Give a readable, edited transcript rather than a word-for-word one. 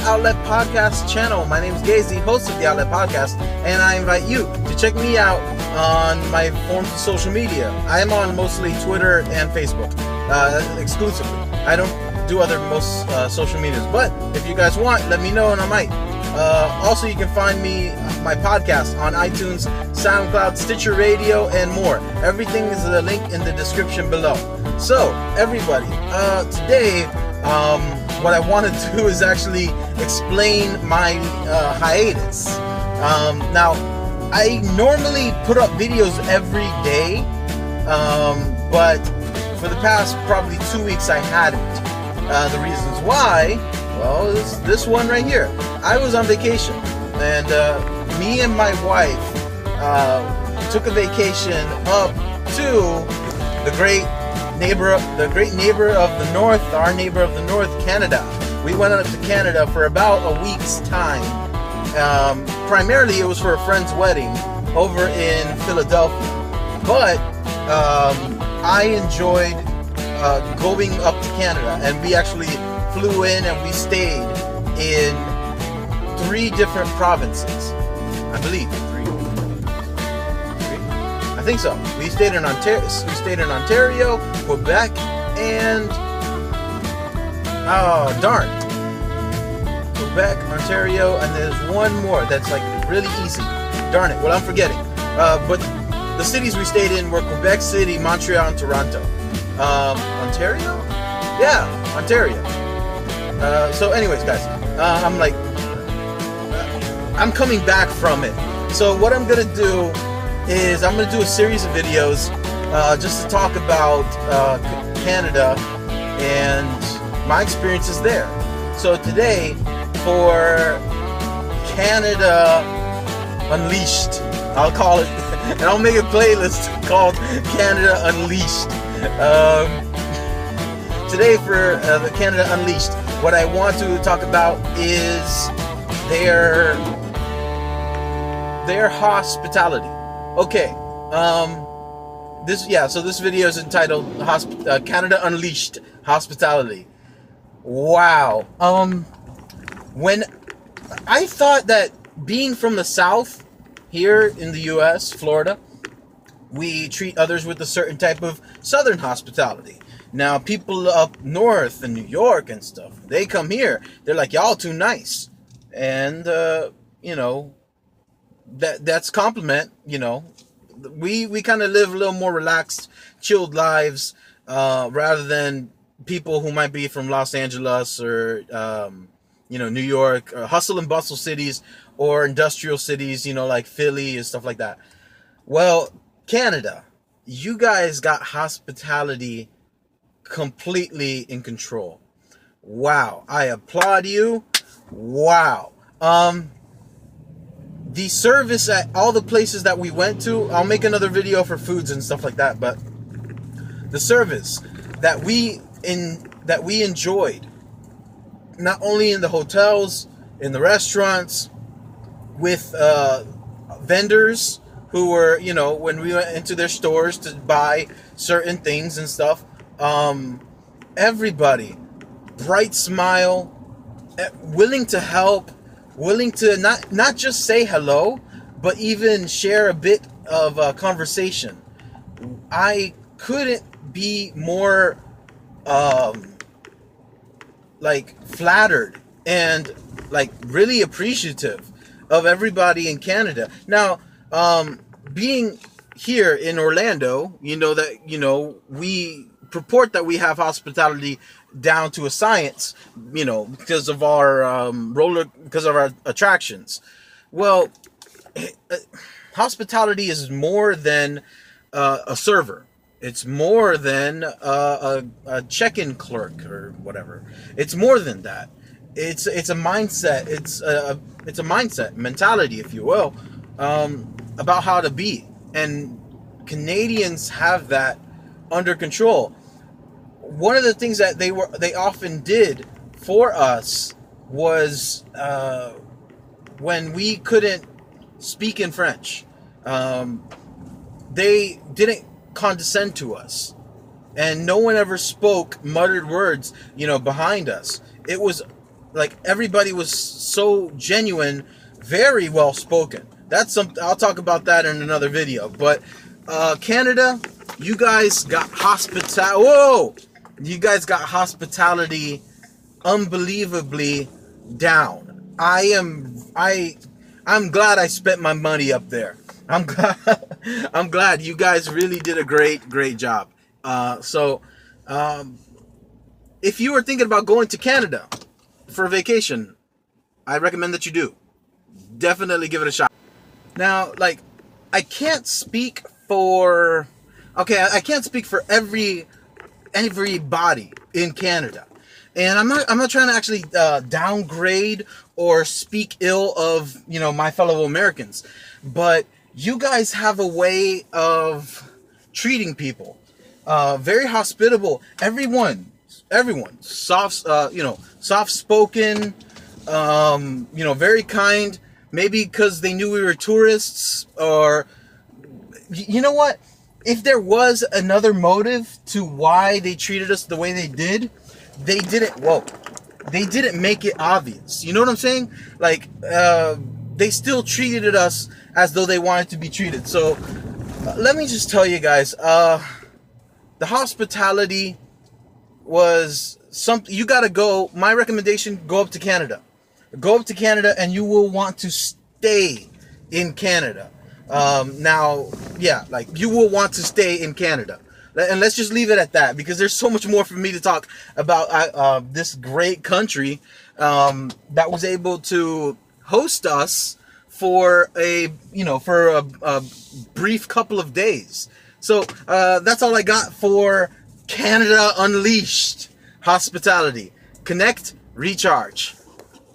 Outlet Podcast channel. My name is Gazy, host of the Outlet Podcast, and I invite you to check me out on my forms of social media. I am on mostly Twitter and Facebook, exclusively. I don't do other most social medias, but if you guys want, let me know and I might. Also, you can find my podcast on iTunes, Soundcloud, Stitcher Radio, and more. Everything is a link in the description below. So, everybody, today, what I want to do is actually explain my hiatus. Now, I normally put up videos every day, but for the past probably 2 weeks I hadn't. The reasons why, well, is this one right here. I was on vacation, and me and my wife took a vacation up to the great neighbor of the north, our neighbor of the north, Canada. We went up to Canada for about a week's time. Primarily, it was for a friend's wedding over in Philadelphia, but I enjoyed going up to Canada, and we actually flew in and we stayed in 3 different provinces. I believe 3. I think so. We stayed in Ontario, Quebec, and Quebec, Ontario, and there's one more that's like really easy. Darn it! Well, I'm forgetting. But the cities we stayed in were Quebec City, Montreal, and Toronto. Ontario? Yeah, Ontario. So anyways, guys, I'm coming back from it. So what I'm gonna do is I'm gonna do a series of videos just to talk about Canada and my experiences there. So today, for Canada Unleashed, I'll call it, and I'll make a playlist called Canada Unleashed. Today for the Canada Unleashed, what I want to talk about is their hospitality. Okay, so this video is entitled Canada Unleashed Hospitality. Wow. When I thought that being from the South here in the US, Florida, we treat others with a certain type of Southern hospitality. Now, people up north in New York and stuff, they come here, they're like, y'all too nice. And, that's compliment, We kind of live a little more relaxed, chilled lives, rather than people who might be from Los Angeles or, New York, hustle and bustle cities, or industrial cities, like Philly and stuff like that. Well, Canada, you guys got hospitality completely in control. Wow. I applaud you. Wow. The service at all the places that we went to, I'll make another video for foods and stuff like that, but the service that we enjoyed, not only in the hotels, in the restaurants, with vendors who were, when we went into their stores to buy certain things and stuff, everybody, bright smile, willing to help, willing to not just say hello, but even share a bit of a conversation. I couldn't be more flattered and really appreciative of everybody in Canada. Now, being here in Orlando, we purport that we have hospitality down to a science, because of our because of our attractions. Well, hospitality is more than a server. It's more than a check-in clerk or whatever. It's more than that. It's a mindset. It's a mindset, mentality, if you will, about how to be. And Canadians have that under control. One of the things that they often did for us was when we couldn't speak in French, they didn't condescend to us, and no one ever spoke muttered words, behind us. It was Like, everybody was so genuine, very well spoken. That's something I'll talk about that in another video. But Canada, you guys got you guys got hospitality unbelievably down. I'm glad I spent my money up there. I'm glad you guys really did a great job. If you are thinking about going to Canada for a vacation, I recommend that you do. Definitely give it a shot. Now, like, I can't speak for everybody in Canada. And I'm not trying to actually downgrade or speak ill of, you know, my fellow Americans, but you guys have a way of treating people, very hospitable. Everyone, soft, soft-spoken, very kind. Maybe because they knew we were tourists, or you know what? If there was another motive to why they treated us the way they did, they didn't make it obvious. You know what I'm saying? Like, they still treated us as though they wanted to be treated. So, let me just tell you guys, the hospitality was something. You gotta go. My recommendation, go up to Canada. Go up to Canada and you will want to stay in Canada. You will want to stay in Canada. And let's just leave it at that, because there's so much more for me to talk about this great country that was able to host us for a brief couple of days. So that's all I got for Canada Unleashed hospitality. Connect, recharge.